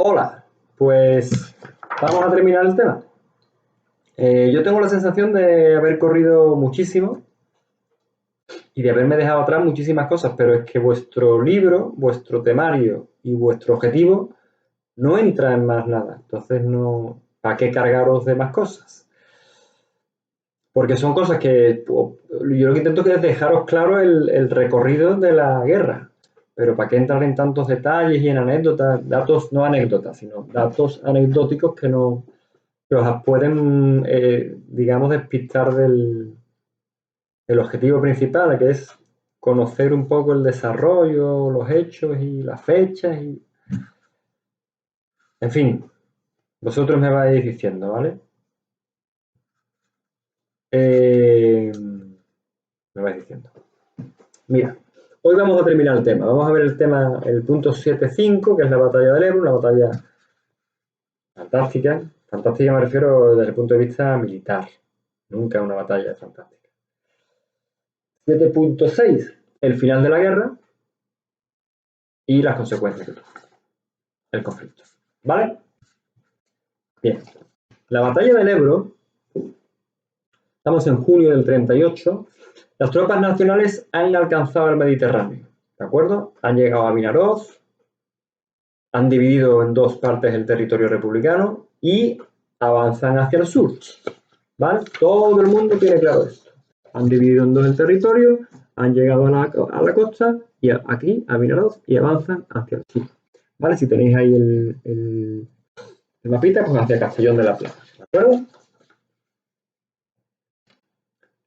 Hola, pues vamos a terminar el tema. Yo tengo la sensación de haber corrido muchísimo y de haberme dejado atrás muchísimas cosas, pero es que vuestro libro, vuestro temario y vuestro objetivo no entra en más nada. Entonces, no, ¿para qué cargaros de más cosas? Porque son cosas que yo lo que intento es dejaros claro el recorrido de la guerra. Pero ¿para qué entrar en tantos detalles y en anécdotas? Datos, no anécdotas, sino datos anecdóticos que os pueden, digamos, despistar del objetivo principal, que es conocer un poco el desarrollo, los hechos y las fechas. En fin, vosotros me vais diciendo, ¿vale? Me vais diciendo. Mira, hoy vamos a terminar el tema. Vamos a ver el tema, el punto 7.5, que es la batalla del Ebro, una batalla fantástica. Fantástica me refiero desde el punto de vista militar. Nunca una batalla fantástica. 7.6, el final de la guerra y las consecuencias del conflicto. ¿Vale? Bien. La batalla del Ebro, estamos en junio del 38, las tropas nacionales han alcanzado el Mediterráneo. ¿De acuerdo? Han llegado a Vinaroz, han dividido en dos partes el territorio republicano y avanzan hacia el sur. ¿Vale? Todo el mundo tiene claro esto. Han dividido en dos el territorio, han llegado a la costa y aquí a Vinaroz y avanzan hacia el sur. ¿Vale? Si tenéis ahí el mapita, pues hacia Castellón de la Plana. ¿De acuerdo?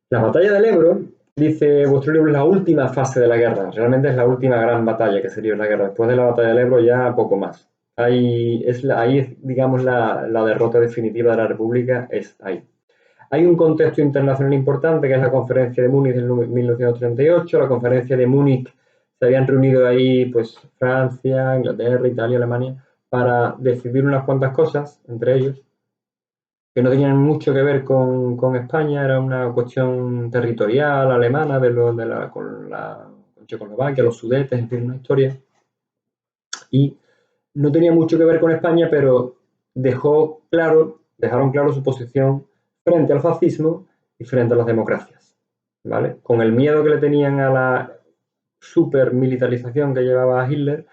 La batalla del Ebro, dice vuestro libro, es la última fase de la guerra. Realmente es la última gran batalla que se libró en la guerra. Después de la batalla del Ebro ya poco más. Ahí, digamos, la derrota definitiva de la República es ahí. Hay un contexto internacional importante que es la conferencia de Múnich del 1938. La conferencia de Múnich se habían reunido ahí pues Francia, Inglaterra, Italia, Alemania para decidir unas cuantas cosas, entre ellos, que no tenían mucho que ver con España. Era una cuestión territorial alemana con Checoslovaquia, los Sudetes, en fin, una historia. Y no tenía mucho que ver con España, pero dejaron claro su posición frente al fascismo y frente a las democracias, ¿vale? Con el miedo que le tenían a la supermilitarización que llevaba Hitler,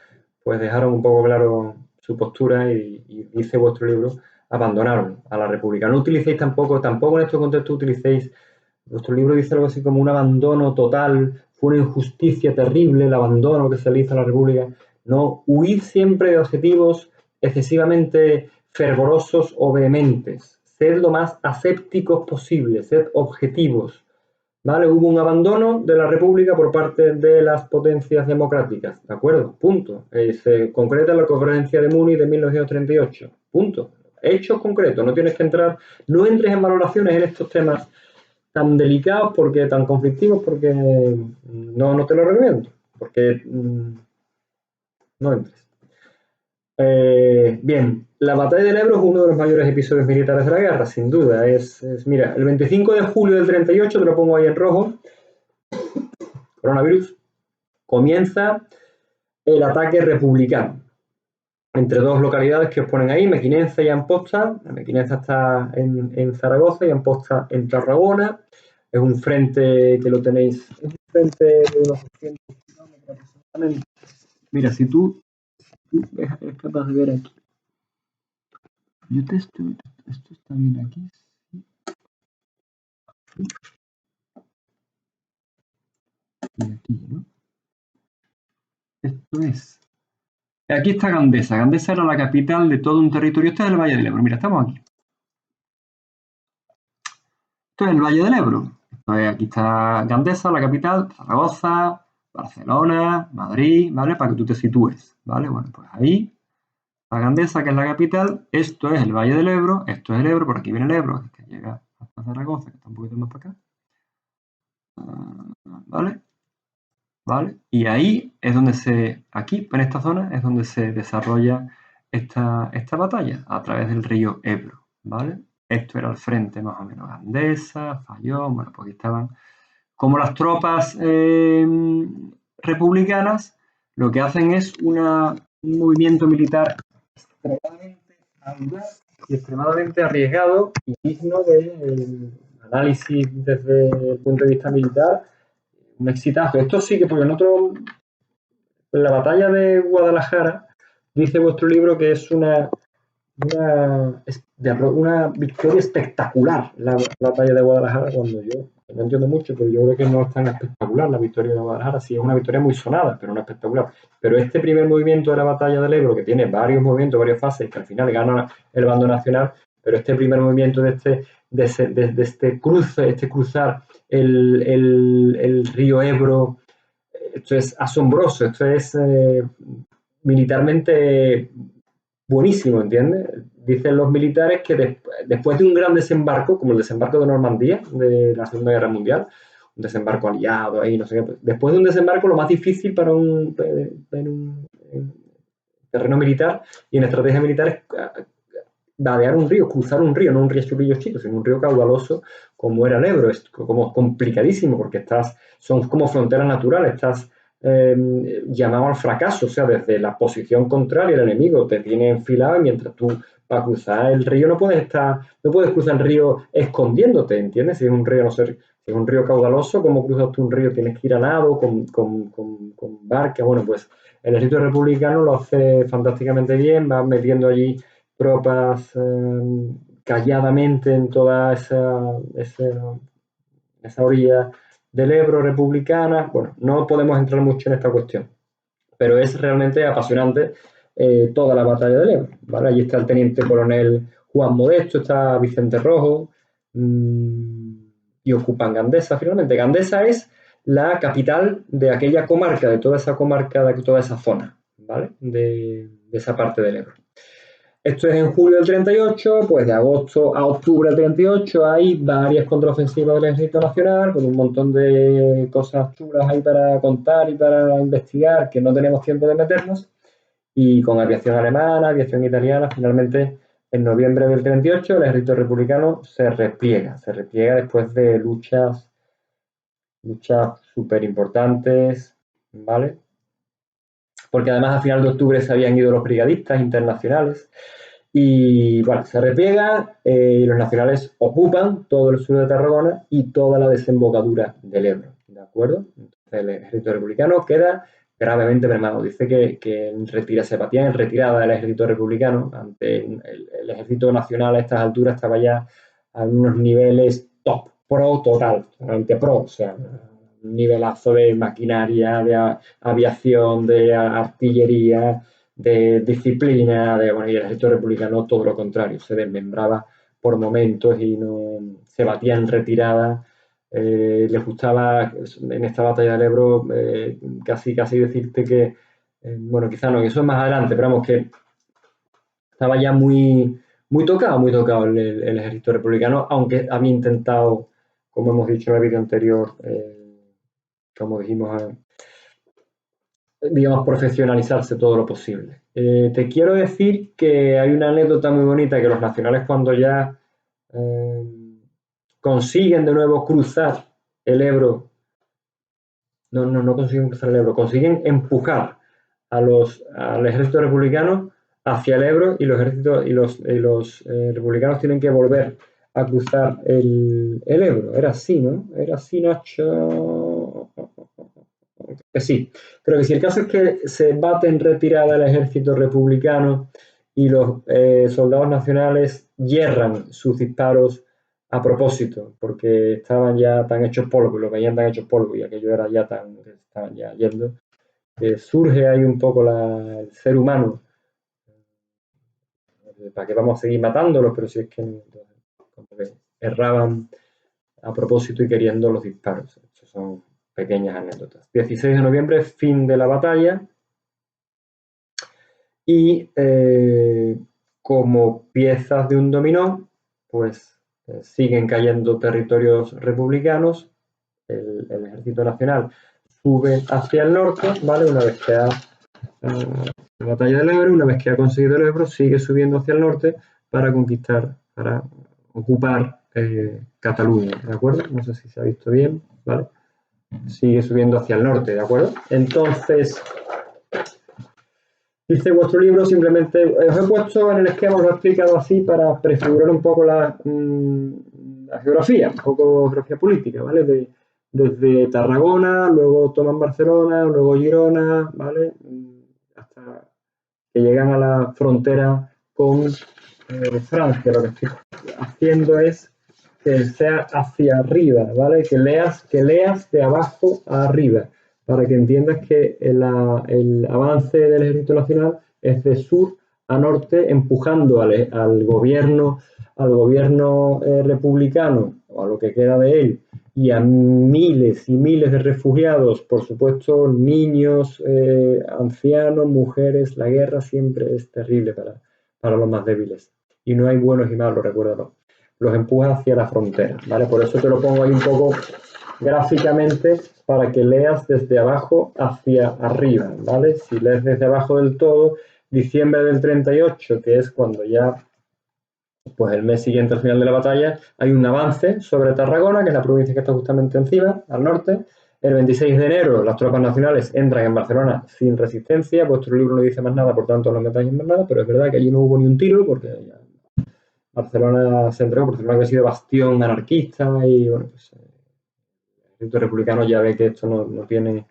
pues dejaron un poco claro su postura y dice vuestro libro, abandonaron a la República. No utilicéis tampoco en estos contextos utilicéis, vuestro libro dice algo así como un abandono total, fue una injusticia terrible el abandono que se le hizo a la República. No, huid siempre de objetivos excesivamente fervorosos o vehementes. Sed lo más asépticos posible, sed objetivos. ¿Vale? Hubo un abandono de la República por parte de las potencias democráticas. ¿De acuerdo? Punto. Se concreta en la conferencia de Múnich de 1938. Punto. Hechos concretos. No tienes que entrar, no entres en valoraciones en estos temas tan delicados, tan conflictivos, porque no te lo recomiendo. Porque no entres. Bien, la batalla del Ebro es uno de los mayores episodios militares de la guerra, sin duda. Mira, el 25 de julio del 38, te lo pongo ahí en rojo, coronavirus, comienza el ataque republicano entre dos localidades que os ponen ahí, Mequinenza y Amposta. Mequinenza está en Zaragoza y Amposta en Tarragona. Es un frente que lo tenéis, es un frente de unos 200 kilómetros aproximadamente. Mira, si tú eres capaz de ver aquí. Esto está bien aquí. Sí. Y aquí, ¿no? Esto es. Aquí está Gandesa. Gandesa era la capital de todo un territorio. Este es el Valle del Ebro. Mira, estamos aquí. Esto es el Valle del Ebro. Aquí está Gandesa, la capital, Zaragoza, Barcelona, Madrid, ¿vale? Para que tú te sitúes, ¿vale? Bueno, pues ahí, la Gandesa, que es la capital, esto es el Valle del Ebro, esto es el Ebro, por aquí viene el Ebro, que llega hasta Zaragoza, que está un poquito más para acá. ¿Vale? ¿Vale? Y ahí es donde aquí, en esta zona, es donde se desarrolla esta batalla, a través del río Ebro, ¿vale? Esto era el frente más o menos Gandesa, Fayón, bueno, pues aquí estaban. Como las tropas republicanas lo que hacen es un movimiento militar extremadamente audaz y extremadamente arriesgado y digno de análisis desde el punto de vista militar, un exitazo. Esto sí que, porque en la batalla de Guadalajara, dice vuestro libro que es una victoria espectacular la batalla de Guadalajara, cuando yo no entiendo mucho, pero yo creo que no es tan espectacular la victoria de Guadalajara. Sí, es una victoria muy sonada, pero no espectacular. Pero este primer movimiento de la batalla del Ebro, que tiene varios movimientos, varias fases, que al final gana el bando nacional, pero este primer movimiento de este cruce, este cruzar el río Ebro, esto es asombroso, esto es militarmente buenísimo, ¿entiendes? Dicen los militares que después de un gran desembarco, como el desembarco de Normandía de la Segunda Guerra Mundial, un desembarco aliado ahí, no sé qué, pues, después de un desembarco lo más difícil para un terreno militar y en estrategia militar es vadear un río, cruzar un río, no un río chico, sino un río caudaloso como era el Ebro. Es como complicadísimo porque son como fronteras naturales, estás llamado al fracaso, o sea, desde la posición contraria el enemigo te tiene enfilado, mientras tú para cruzar el río no puedes cruzar el río escondiéndote, ¿entiendes? Si es un río, no sé, si es un río caudaloso, ¿cómo cruzas tú un río? Tienes que ir a nado, con barca. Bueno, pues el ejército republicano lo hace fantásticamente bien, va metiendo allí tropas calladamente en toda esa orilla del Ebro republicana. Bueno, no podemos entrar mucho en esta cuestión, pero es realmente apasionante toda la batalla del Ebro, ¿vale? Allí está el teniente coronel Juan Modesto, está Vicente Rojo, y ocupan Gandesa finalmente. Gandesa es la capital de aquella comarca, de toda esa comarca, de toda esa zona, ¿vale? De esa parte del Ebro. Esto es en julio del 38, pues de agosto a octubre del 38 hay varias contraofensivas del Ejército Nacional con un montón de cosas chulas ahí para contar y para investigar que no tenemos tiempo de meternos, y con aviación alemana, aviación italiana. Finalmente, en noviembre del 38 el Ejército Republicano se repliega después de luchas súper importantes, ¿vale? Porque además a final de octubre se habían ido los brigadistas internacionales. Y bueno, se repliega y los nacionales ocupan todo el sur de Tarragona y toda la desembocadura del Ebro, ¿de acuerdo? Entonces el ejército republicano queda gravemente mermado. Dice que se batía en retirada del ejército republicano ante el ejército nacional a estas alturas, estaba ya a unos niveles top, pro total, realmente pro, o sea, un nivelazo de maquinaria, de aviación, de artillería, de disciplina, y el ejército republicano todo lo contrario, se desmembraba por momentos y no se batía en retirada. Les gustaba en esta batalla del Ebro casi decirte que, bueno, quizá no, eso es más adelante, pero vamos, que estaba ya muy tocado el ejército republicano, aunque había intentado, como hemos dicho en el vídeo anterior, como dijimos, digamos, profesionalizarse todo lo posible. Te quiero decir que hay una anécdota muy bonita, que los nacionales, cuando ya consiguen de nuevo cruzar el Ebro, no consiguen cruzar el Ebro, consiguen empujar al ejército republicano hacia el Ebro, y los republicanos tienen que volver a cruzar el Ebro. Era así, ¿no? Era así, Nacho. Sí, creo que sí. El caso es que se bate en retirada el ejército republicano y los soldados nacionales yerran sus disparos a propósito, porque estaban ya tan hechos polvo, lo veían tan hechos polvo y aquello era ya tan, que estaban ya yendo. Surge ahí un poco el ser humano. ¿Para qué vamos a seguir matándolos? Pero si es que como que erraban a propósito y queriendo los disparos. Estos son pequeñas anécdotas. 16 de noviembre, fin de la batalla. Y como piezas de un dominó, pues siguen cayendo territorios republicanos. El ejército nacional sube hacia el norte, ¿vale? Una vez que ha la batalla del Ebro, una vez que ha conseguido el Ebro, sigue subiendo hacia el norte para ocupar Cataluña, ¿de acuerdo? No sé si se ha visto bien, ¿vale? Sigue subiendo hacia el norte, ¿de acuerdo? Entonces, Dice vuestro libro, simplemente os he puesto en el esquema, os lo he explicado así para prefigurar un poco la geografía, un poco geografía política, ¿vale? Desde Tarragona, luego toman Barcelona, luego Girona, ¿vale? Hasta que llegan a la frontera con Francia. Lo que estoy haciendo es que sea hacia arriba, ¿vale? Que leas de abajo a arriba, para que entiendas que el avance del Ejército Nacional es de sur a norte, empujando al gobierno republicano, o a lo que queda de él, y a miles y miles de refugiados, por supuesto, niños, ancianos, mujeres. La guerra siempre es terrible para los más débiles. Y no hay buenos y malos, recuérdalo. Los empuja hacia la frontera, ¿vale? Por eso te lo pongo ahí un poco gráficamente para que leas desde abajo hacia arriba, ¿vale? Si lees desde abajo del todo, diciembre del 38, que es cuando ya, pues el mes siguiente al final de la batalla, hay un avance sobre Tarragona, que es la provincia que está justamente encima, al norte. El 26 de enero las tropas nacionales entran en Barcelona sin resistencia. Vuestro libro no dice más nada, por tanto no metáis más nada, pero es verdad que allí no hubo ni un tiro, porque Barcelona se entregó. Barcelona había sido bastión anarquista y, bueno, pues el ejército republicano ya ve que esto no tiene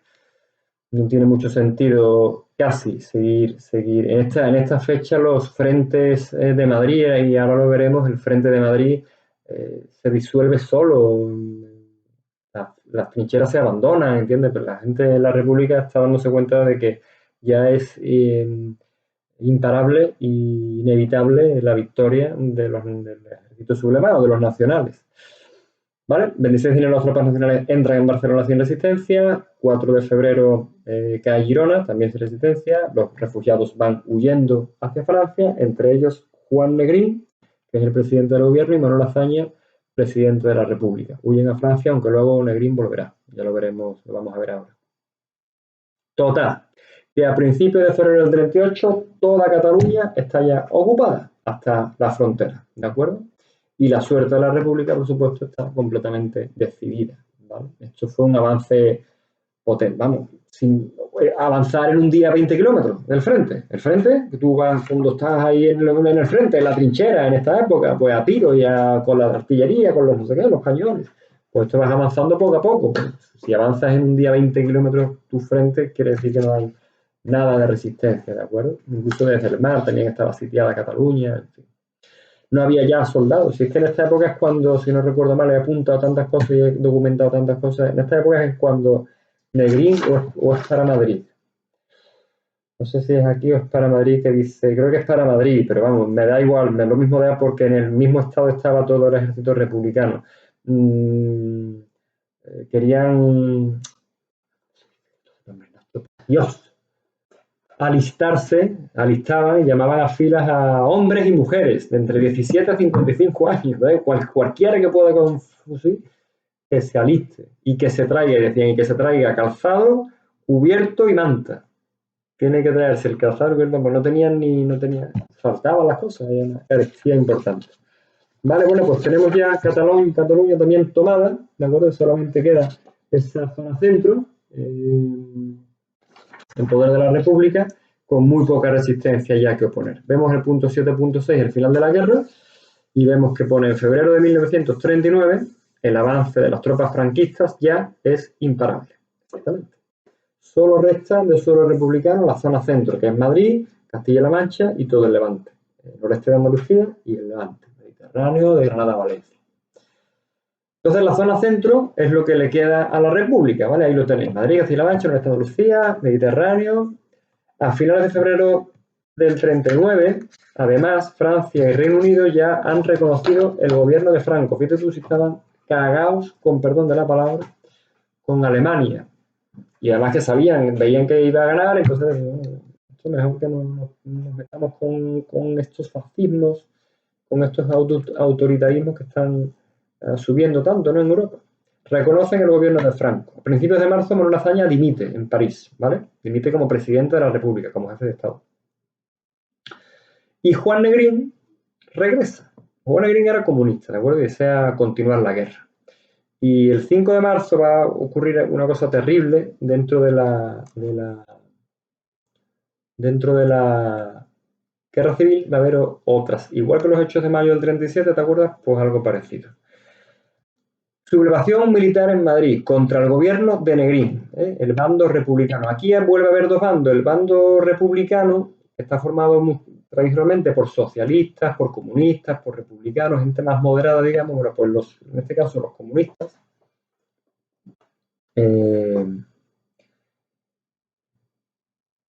mucho sentido casi seguir. En esta fecha los frentes de Madrid, y ahora lo veremos, el frente de Madrid se disuelve solo. Las trincheras se abandonan, ¿entiendes? Pero la gente de la República está dándose cuenta de que ya es imparable e inevitable la victoria del ejército sublevado, de los nacionales. ¿Vale? 26 de enero las tropas nacionales entran en Barcelona sin resistencia. 4 de febrero cae Girona, también sin resistencia. Los refugiados van huyendo hacia Francia, entre ellos Juan Negrín, que es el presidente del gobierno, y Manuel Azaña, presidente de la República. Huyen a Francia, aunque luego Negrín volverá. Ya lo veremos, lo vamos a ver ahora. Total, que a principios de febrero del 38 toda Cataluña está ya ocupada hasta la frontera, ¿de acuerdo? Y la suerte de la República, por supuesto, está completamente decidida, ¿vale? Esto fue un avance potente, vamos, sin avanzar en un día 20 kilómetros del frente. El frente, que tú vas cuando estás ahí en el frente, en la trinchera, en esta época, pues a tiro y con la artillería, con los no sé qué, los cañones, pues te vas avanzando poco a poco. Si avanzas en un día 20 kilómetros tu frente, quiere decir que no hay nada de resistencia, ¿de acuerdo? Incluso desde el mar también estaba sitiada Cataluña, en fin. No había ya soldados. Si es que en esta época es cuando, si no recuerdo mal, he apuntado tantas cosas y he documentado tantas cosas. En esta época es cuando Negrín o es para Madrid. No sé si es aquí o es para Madrid, que dice, creo que es para Madrid, pero vamos, me da igual, me lo mismo da porque en el mismo estado estaba todo el ejército republicano. Querían, Dios, alistaban y llamaban a filas a hombres y mujeres de entre 17 a 55 años, ¿eh? Cualquiera que pueda confundir, que se aliste y que se traiga, decían, y que se traiga calzado, cubierto y manta. Tiene que traerse el calzado, cubierto, pues no tenían, faltaban las cosas, era una carestía importante. Vale, bueno, pues tenemos ya Cataluña también tomada, ¿de acuerdo? Solamente queda esa zona centro, en poder de la República, con muy poca resistencia ya que oponer. Vemos el punto 7.6, el final de la guerra, y vemos que pone en febrero de 1939 el avance de las tropas franquistas ya es imparable. Exactamente. Solo resta de suelo republicano la zona centro, que es Madrid, Castilla-La Mancha y todo el Levante. El noreste de Andalucía y el Levante, Mediterráneo, de Granada a Valencia. Entonces la zona centro es lo que le queda a la República, ¿vale? Ahí lo tenéis, Madrid, Castilla-La Mancha, noreste de Andalucía, Mediterráneo. A finales de febrero del 39, además, Francia y Reino Unido ya han reconocido el gobierno de Franco. Fíjate tú si estaban cagados, con perdón de la palabra, con Alemania. Y además que veían que iba a ganar, entonces esto mejor que no nos metamos con estos fascismos, con estos autoritarismos que están subiendo tanto, ¿no?, en Europa. Reconocen el gobierno de Franco. A principios de marzo, Manuel Azaña dimite en París, ¿vale? Dimite como presidente de la República, como jefe de Estado. Y Juan Negrín regresa. Juan Negrín era comunista, ¿de acuerdo? Y desea continuar la guerra. Y el 5 de marzo va a ocurrir una cosa terrible dentro de la dentro de la guerra civil va a haber otras. Igual que los hechos de mayo del 37, ¿te acuerdas? Pues algo parecido. Sublevación militar en Madrid contra el gobierno de Negrín, el bando republicano. Aquí vuelve a haber dos bandos. El bando republicano está formado tradicionalmente por socialistas, por comunistas, por republicanos, gente más moderada, digamos. Bueno, pues en este caso los comunistas.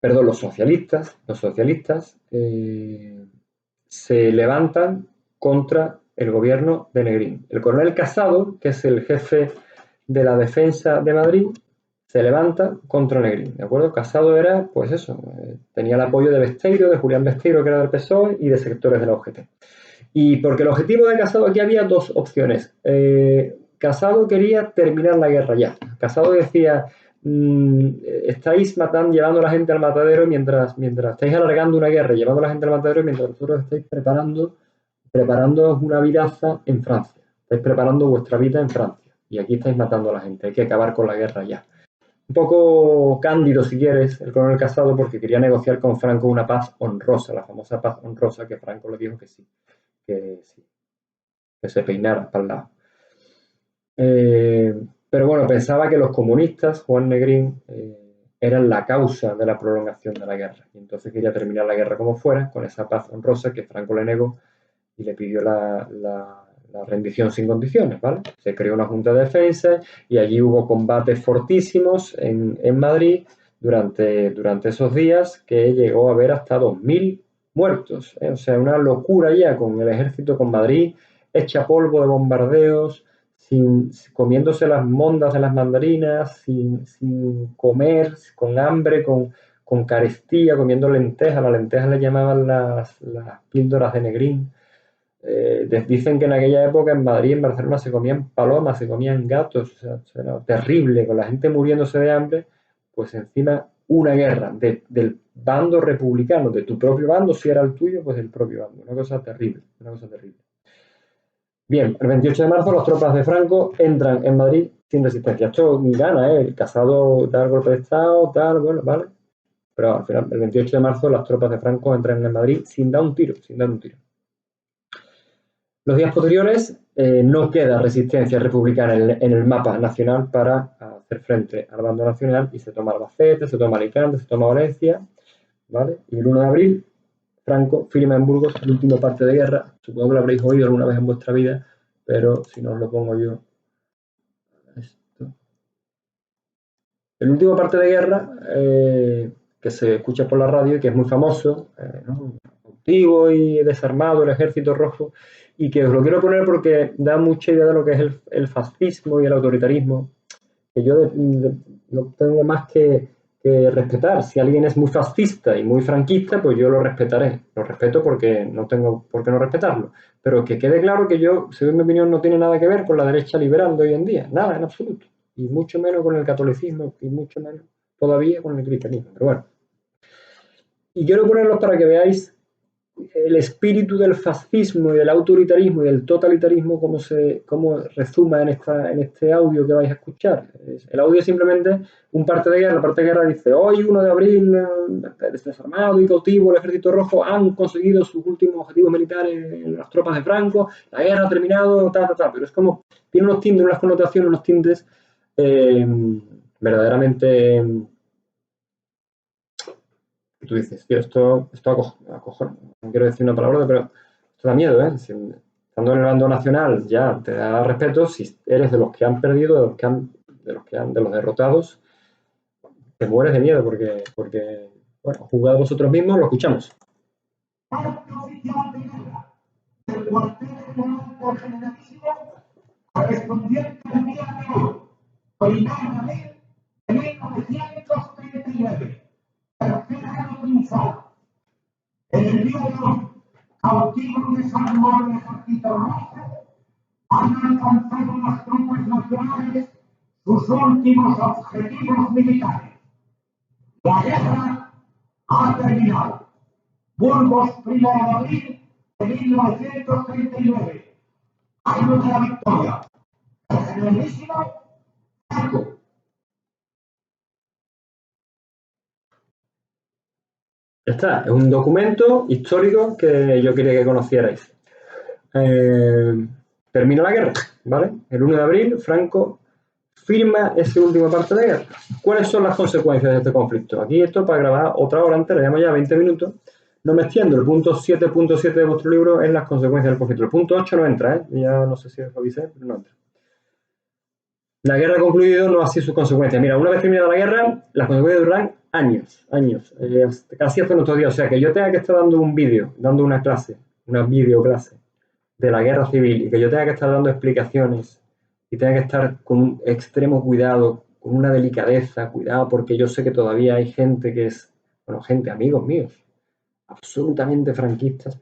Perdón, los socialistas se levantan contra el gobierno de Negrín. El coronel Casado, que es el jefe de la defensa de Madrid, se levanta contra Negrín, ¿de acuerdo? Casado era, pues eso, tenía el apoyo de Besteiro, de Julián Besteiro, que era del PSOE, y de sectores de la UGT. Y porque el objetivo de Casado, aquí había dos opciones. Casado quería terminar la guerra ya. Casado decía, estáis llevando a la gente al matadero mientras estáis alargando una guerra, llevando a la gente al matadero mientras vosotros estáis preparando una vidaza en Francia. Estáis preparando vuestra vida en Francia. Y aquí estáis matando a la gente. Hay que acabar con la guerra ya. Un poco cándido, si quieres, el coronel Casado, porque quería negociar con Franco una paz honrosa, la famosa paz honrosa, que Franco le dijo que sí, que se peinara para el lado. Pero bueno, pensaba que los comunistas, Juan Negrín, eran la causa de la prolongación de la guerra. Y entonces quería terminar la guerra como fuera, con esa paz honrosa que Franco le negó y le pidió la rendición sin condiciones, ¿vale? Se creó una junta de defensa y allí hubo combates fortísimos en Madrid durante esos días, que llegó a haber hasta 2000 muertos, ¿eh? O sea, una locura ya, con el ejército, con Madrid hecha polvo de bombardeos, comiéndose las mondas de las mandarinas, sin comer, con hambre, con carestía, comiendo lentejas. Las lentejas le llamaban las píldoras de Negrín. Dicen que en aquella época en Madrid, en Barcelona, se comían palomas, se comían gatos, o sea, era terrible, con la gente muriéndose de hambre. Pues encima una guerra del bando republicano, de tu propio bando, si era el tuyo, pues del propio bando. Una cosa terrible, una cosa terrible. Bien, el 28 de marzo las tropas de Franco entran en Madrid sin resistencia. Esto gana, el Casado da el golpe de Estado, tal, bueno, vale. Pero al final, el 28 de marzo las tropas de Franco entran en Madrid sin dar un tiro, Los días posteriores no queda resistencia republicana en el mapa nacional para hacer frente al bando nacional, y se toma Albacete, se toma Alicante, se toma Valencia, ¿vale? Y el 1 de abril Franco firma en Burgos el último parte de guerra. Supongo que lo habréis oído alguna vez en vuestra vida, pero si no os lo pongo yo. Esto. El último parte de guerra, que se escucha por la radio y que es muy famoso, ¿no? Cautivo y desarmado el Ejército Rojo, y que os lo quiero poner porque da mucha idea de lo que es el fascismo y el autoritarismo, que yo no tengo más que respetar. Si alguien es muy fascista y muy franquista, pues yo lo respetaré. Lo respeto porque no tengo por qué no respetarlo. Pero que quede claro que yo, según mi opinión, no tiene nada que ver con la derecha liberal de hoy en día. Nada, en absoluto. Y mucho menos con el catolicismo, y mucho menos todavía con el cristianismo. Pero bueno. Y quiero ponerlos para que veáis el espíritu del fascismo y del autoritarismo y del totalitarismo, cómo resuma en este audio que vais a escuchar. El audio es simplemente un parte de guerra. La parte de guerra dice: hoy, 1 de abril, desarmado y cautivo, el Ejército Rojo han conseguido sus últimos objetivos militares en las tropas de Franco, la guerra ha terminado, pero es como, tiene unos tintes, unas connotaciones, unos tintes verdaderamente... tú dices, tío, esto acojona. No quiero decir una palabra, pero esto da miedo, ¿eh? Estando en el bando nacional ya te da respeto. Si eres de los que han perdido, de los derrotados, te mueres de miedo porque bueno, juzgad vosotros mismos, lo escuchamos. Parte oficial de guerra del cuartel general por generalísimo, correspondiente al día de hoy, 1 de abril de 1939. Tercera triunfal. En el día de hoy, cautivos desarmados del Ejército Rojo, han alcanzado las tropas nacionales sus últimos objetivos militares. La guerra ha terminado. Burgos, 1 de abril de 1939. Año de la victoria. El generalísimo Franco. Ya está, es un documento histórico que yo quería que conocierais. Termina la guerra, ¿vale? El 1 de abril, Franco firma esa última parte de la guerra. ¿Cuáles son las consecuencias de este conflicto? Aquí esto para grabar otra hora entera, llevamos ya 20 minutos. No me extiendo, el punto 7.7 de vuestro libro es las consecuencias del conflicto. El punto 8 no entra, ¿eh? Ya no sé si os avisé, pero no entra. La guerra ha concluido, no así sus consecuencias. Mira, una vez terminada la guerra, las consecuencias duran años. Casi hasta nuestros días. O sea, que yo tenga que estar dando un vídeo, dando una clase, una videoclase de la guerra civil y que yo tenga que estar dando explicaciones y tenga que estar con un extremo cuidado, con una delicadeza, cuidado, porque yo sé que todavía hay gente que es, bueno, gente, amigos míos, absolutamente franquistas,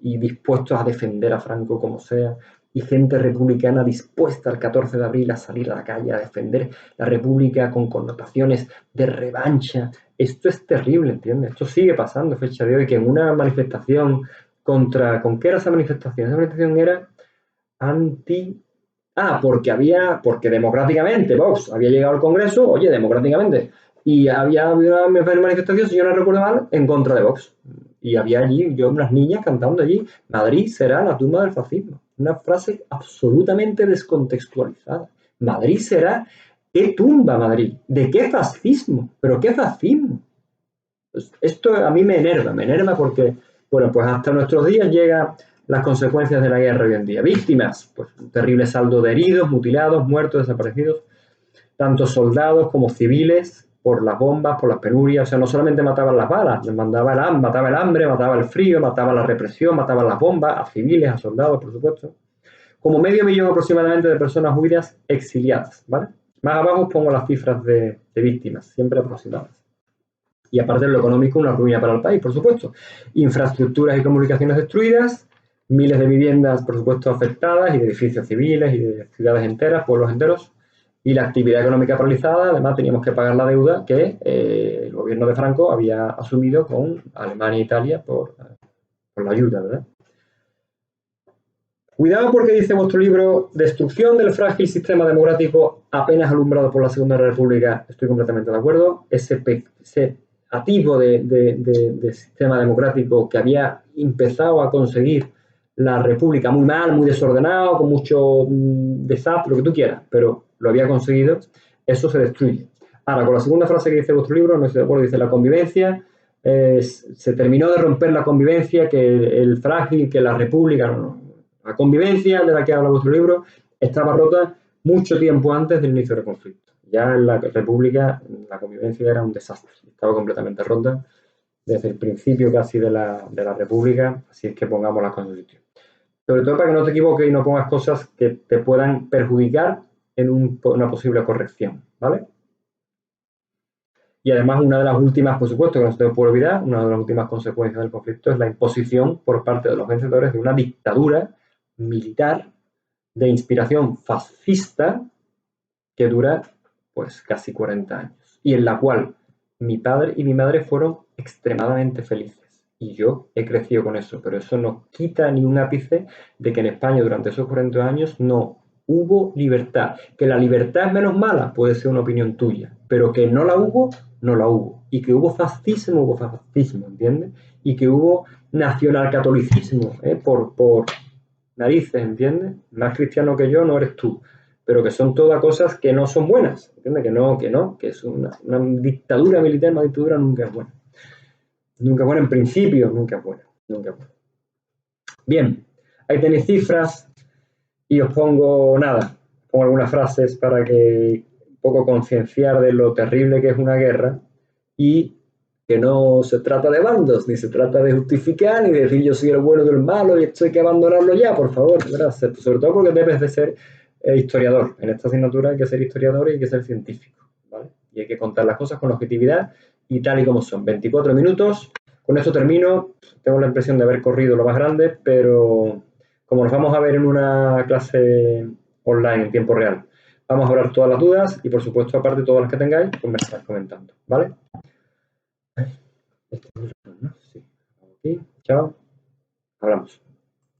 y dispuestos a defender a Franco como sea, y gente republicana dispuesta el 14 de abril a salir a la calle a defender la república con connotaciones de revancha. Esto es terrible, ¿entiendes? Esto sigue pasando a fecha de hoy, que en una manifestación ¿con qué era esa manifestación? Esa manifestación era anti... porque democráticamente Vox había llegado al Congreso, oye, democráticamente, y había una manifestación, si yo no recuerdo mal, en contra de Vox. Y había allí unas niñas cantando allí, Madrid será la tumba del fascismo. Una frase absolutamente descontextualizada. Madrid será, ¿qué tumba Madrid? ¿De qué fascismo? ¿Pero qué fascismo? Pues esto a mí me enerva porque, bueno, pues hasta nuestros días llegan las consecuencias de la guerra hoy en día. Víctimas, pues un terrible saldo de heridos, mutilados, muertos, desaparecidos, tanto soldados como civiles, por las bombas, por las penurias. O sea, no solamente mataban las balas, mataba el hambre, mataba el frío, mataba la represión, mataban las bombas, a civiles, a soldados, por supuesto. Como 500.000 aproximadamente de personas huidas exiliadas, ¿vale? Más abajo os pongo las cifras de víctimas, siempre aproximadas. Y aparte de lo económico, una ruina para el país, por supuesto. Infraestructuras y comunicaciones destruidas, miles de viviendas, por supuesto, afectadas, y de edificios civiles, y de ciudades enteras, pueblos enteros, y la actividad económica paralizada. Además, teníamos que pagar la deuda que el gobierno de Franco había asumido con Alemania e Italia por la ayuda, ¿verdad? Cuidado porque dice vuestro libro, destrucción del frágil sistema democrático apenas alumbrado por la Segunda República. Estoy completamente de acuerdo. Ese atisbo de sistema democrático que había empezado a conseguir la República muy mal, muy desordenado, con mucho desastre, lo que tú quieras, pero lo había conseguido, eso se destruye. Ahora, con la segunda frase que dice vuestro libro, no estoy de acuerdo, dice la convivencia, se terminó de romper la convivencia, que el frágil, que la República, no. La convivencia de la que habla vuestro libro estaba rota mucho tiempo antes del inicio del conflicto. Ya en la República la convivencia era un desastre, estaba completamente rota desde el principio casi de la República, así es que pongamos las cosas en sitio. Sobre todo para que no te equivoques y no pongas cosas que te puedan perjudicar en una posible corrección, ¿vale? Y además una de las últimas, por supuesto, que no se te puede olvidar, una de las últimas consecuencias del conflicto es la imposición por parte de los vencedores de una dictadura militar de inspiración fascista que dura pues casi 40 años y en la cual mi padre y mi madre fueron extremadamente felices y yo he crecido con eso, pero eso no quita ni un ápice de que en España durante esos 40 años no hubo libertad. Que la libertad es menos mala puede ser una opinión tuya, pero que no la hubo, no la hubo. Y que hubo fascismo, ¿entiendes? Y que hubo nacionalcatolicismo, por narices, ¿entiendes? Más cristiano que yo no eres tú, pero que son todas cosas que no son buenas, ¿entiendes? Que es una dictadura militar, una dictadura nunca es buena. Nunca es buena en principio, nunca es buena, nunca es buena. Bien, ahí tenéis cifras y os pongo algunas frases para que un poco concienciar de lo terrible que es una guerra y que no se trata de bandos, ni se trata de justificar, ni de decir yo soy el bueno del malo y esto hay que abandonarlo ya, por favor, ¿verdad? Sobre todo porque debes de ser historiador. En esta asignatura hay que ser historiador y hay que ser científico, ¿vale? Y hay que contar las cosas con objetividad y tal y como son. 24 minutos, con esto termino. Tengo la impresión de haber corrido lo más grande, pero como nos vamos a ver en una clase online en tiempo real, vamos a hablar todas las dudas y, por supuesto, aparte todas las que tengáis, pues me estáis comentando, ¿vale? Este es el, ¿no? Sí. Aquí, chao. Hablamos.